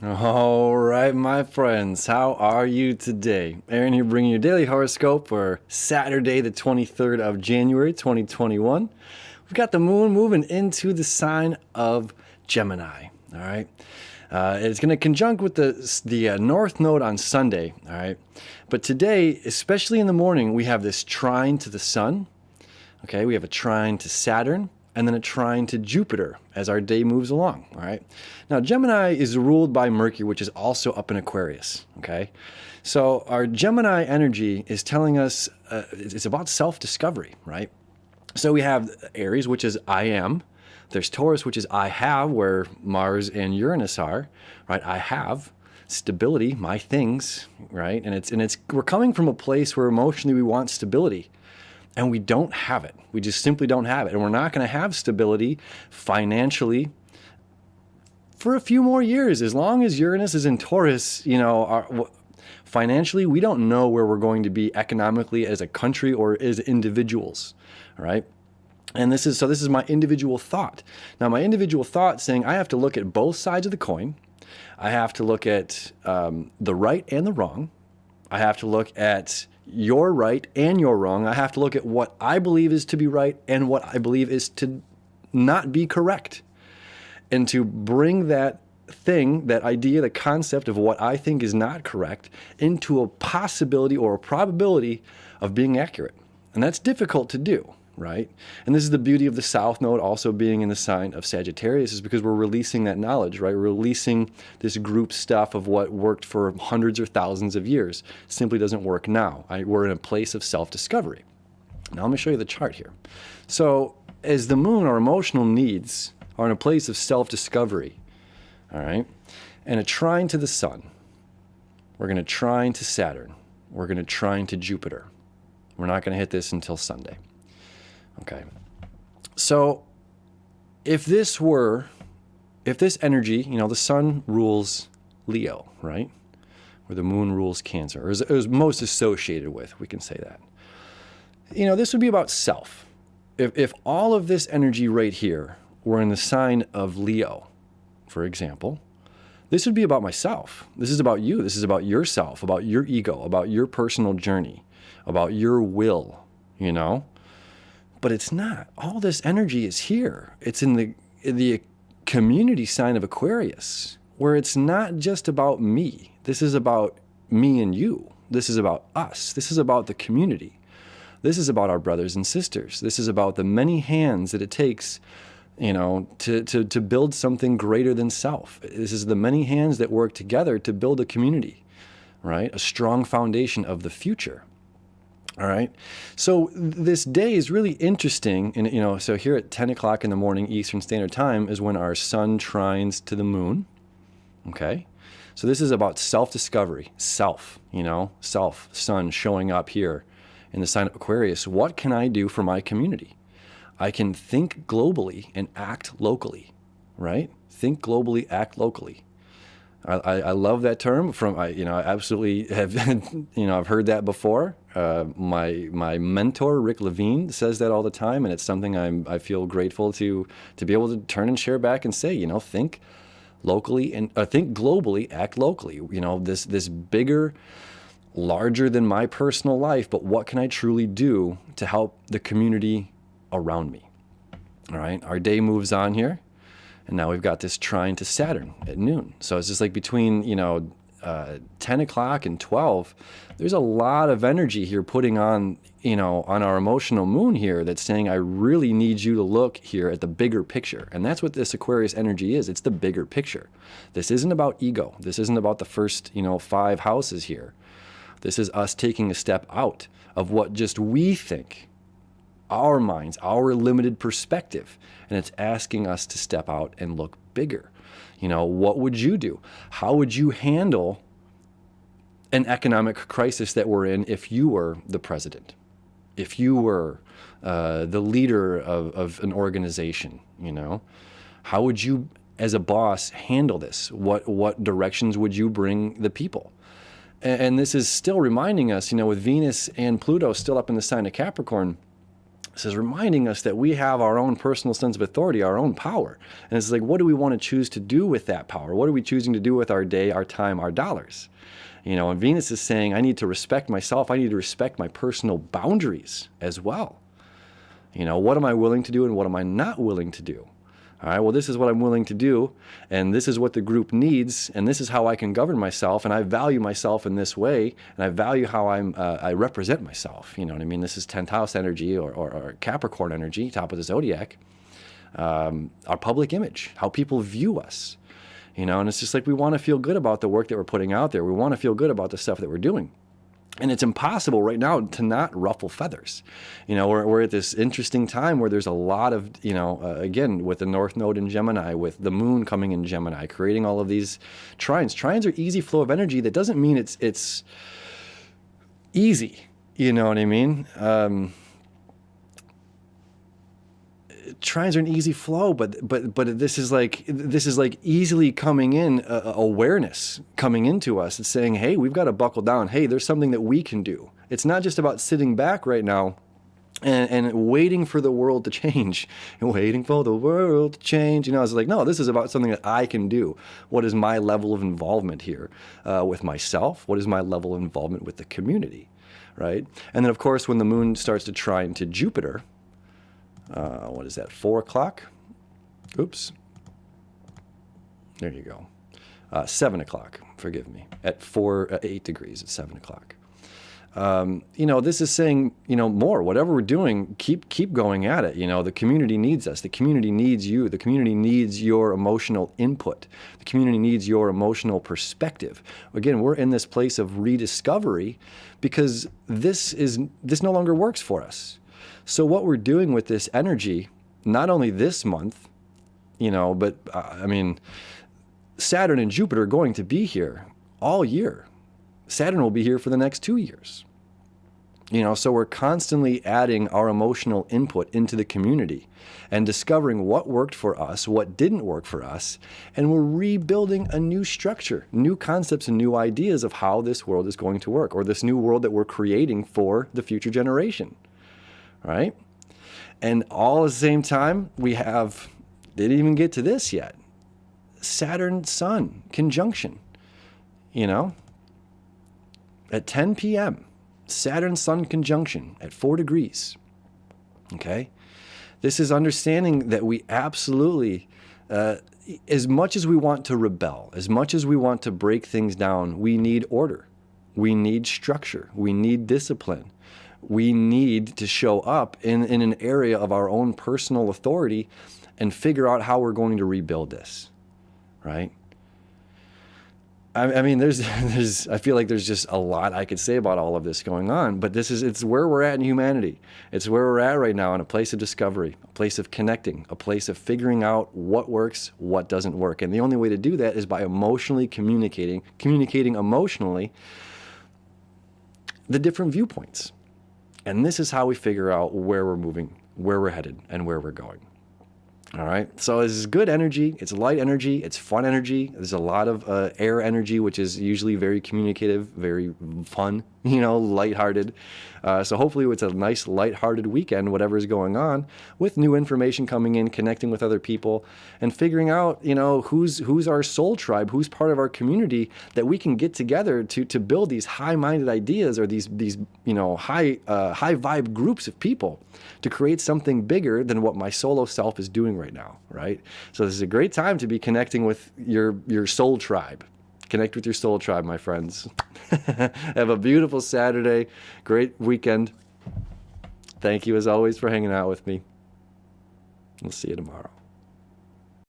All right, my friends, how are you today? Aaron here bringing you your daily horoscope for Saturday, the 23rd of January, 2021. We've got the moon moving into the sign of Gemini, all right? It's going to conjunct with the North Node on Sunday, all right? But today, especially in the morning, we have this trine to the Sun, okay? We have a trine to Saturn, and then a trine to Jupiter as our day moves along, all right? Now, Gemini is ruled by Mercury, which is also up in Aquarius, okay? So our Gemini energy is telling us it's about self-discovery, right? So we have Aries, which is I am. There's Taurus, which is I have, where Mars and Uranus are, right? I have stability, my things, right? And we're coming from a place where emotionally we want stability. And we don't have it. We just simply don't have it. And we're not going to have stability financially for a few more years. As long as Uranus is in Taurus, financially, we don't know where we're going to be economically as a country or as individuals, all right? And this is my individual thought. Now, my individual thought saying I have to look at both sides of the coin. I have to look at the right and the wrong. I have to look at your right and your wrong. I have to look at what I believe is to be right and what I believe is to not be correct. And to bring that thing, that idea, the concept of what I think is not correct into a possibility or a probability of being accurate. And that's difficult to do, right? And this is the beauty of the South Node also being in the sign of Sagittarius, is because we're releasing that knowledge, right? We're releasing this group stuff of what worked for hundreds or thousands of years. Simply doesn't work now. We're in a place of self-discovery. Now let me show you the chart here. So as the moon, our emotional needs are in a place of self-discovery, all right? And a trine to the Sun. We're going to trine to Saturn. We're going to trine to Jupiter. We're not going to hit this until Sunday. Okay, so if this energy, the sun rules Leo, right? Or the moon rules Cancer, or is most associated with, we can say that. This would be about self. If all of this energy right here were in the sign of Leo, for example, this would be about myself. This is about you. This is about yourself, about your ego, about your personal journey, about your will, But it's not. All this energy is here. It's in the community sign of Aquarius, where it's not just about me. This is about me and you. This is about us. This is about the community. This is about our brothers and sisters. This is about the many hands that it takes, to build something greater than self. This is the many hands that work together to build a community, right? A strong foundation of the future. All right. So this day is really interesting. And, so here at 10 o'clock in the morning, Eastern Standard Time, is when our sun trines to the moon. Okay. So this is about self-discovery, self, sun showing up here in the sign of Aquarius. What can I do for my community? I can think globally and act locally, right? Think globally, act locally. I love that term. I absolutely have, I've heard that before. My mentor, Rick Levine, says that all the time, and it's something I feel grateful to be able to turn and share back and say, think locally and think globally, act locally. This bigger, larger than my personal life, but what can I truly do to help the community around me? All right, our day moves on here. And now we've got this trine to Saturn at noon. So it's just like between, 10 o'clock and 12, there's a lot of energy here putting on, on our emotional moon here that's saying, I really need you to look here at the bigger picture. And that's what this Aquarius energy is. It's the bigger picture. This isn't about ego. This isn't about the first, 5 houses here. This is us taking a step out of what just we think, our minds, our limited perspective. And it's asking us to step out and look bigger. What would you do? How would you handle an economic crisis that we're in if you were the president? If you were the leader of an organization, How would you, as a boss, handle this? What directions would you bring the people? And this is still reminding us, with Venus and Pluto still up in the sign of Capricorn, This is reminding us that we have our own personal sense of authority, our own power. And it's like, what do we want to choose to do with that power? What are we choosing to do with our day, our time, our dollars? And Venus is saying, I need to respect myself. I need to respect my personal boundaries as well. What am I willing to do and what am I not willing to do? All right, well, this is what I'm willing to do, and this is what the group needs, and this is how I can govern myself, and I value myself in this way, and I value how I represent myself. You know what I mean? This is 10th house energy or Capricorn energy, top of the zodiac. Our public image, how people view us. And it's just like we want to feel good about the work that we're putting out there. We want to feel good about the stuff that we're doing. And it's impossible right now to not ruffle feathers. We're at this interesting time where there's a lot of, again, with the North Node in Gemini, with the moon coming in Gemini, creating all of these trines. Trines are easy flow of energy. That doesn't mean it's easy. You know what I mean? Trines are an easy flow, but this is like easily coming in, awareness coming into us. It's saying, hey, we've got to buckle down. Hey, there's something that we can do. It's not just about sitting back right now and waiting for the world to change and waiting for the world to change. I was like, no, this is about something that I can do. What is my level of involvement here with myself? What is my level of involvement with the community, right? And then, of course, when the moon starts to trine to Jupiter, what is that, 4 o'clock? Oops. There you go. 7 o'clock, forgive me. At 8 degrees, at 7 o'clock. This is saying, more, whatever we're doing, keep going at it. The community needs us. The community needs you. The community needs your emotional input. The community needs your emotional perspective. Again, we're in this place of rediscovery because this no longer works for us. So what we're doing with this energy, not only this month, but Saturn and Jupiter are going to be here all year. Saturn will be here for the next 2 years. So we're constantly adding our emotional input into the community and discovering what worked for us, what didn't work for us, and we're rebuilding a new structure, new concepts and new ideas of how this world is going to work, or this new world that we're creating for the future generation. Right? And all at the same time, didn't even get to this yet, Saturn-Sun conjunction, at 10 p.m., Saturn-Sun conjunction at 4 degrees, okay? This is understanding that we absolutely, as much as we want to rebel, as much as we want to break things down, we need order, we need structure, we need discipline. We need to show up in an area of our own personal authority and figure out how we're going to rebuild this, right? I feel like there's just a lot I could say about all of this going on, but it's where we're at in humanity. It's where we're at right now, in a place of discovery, a place of connecting, a place of figuring out what works, what doesn't work. And the only way to do that is by emotionally communicating emotionally the different viewpoints. And this is how we figure out where we're moving, where we're headed, and where we're going. All right. So this is good energy. It's light energy. It's fun energy. There's a lot of air energy, which is usually very communicative, very fun, lighthearted. So hopefully it's a nice lighthearted weekend, whatever is going on, with new information coming in, connecting with other people, and figuring out, who's our soul tribe, who's part of our community that we can get together to build these high-minded ideas, or these high vibe groups of people to create something bigger than what my solo self is doing right now, right? So this is a great time to be connecting with your soul tribe. Connect with your soul tribe, my friends. Have a beautiful Saturday. Great weekend. Thank you, as always, for hanging out with me. We'll see you tomorrow.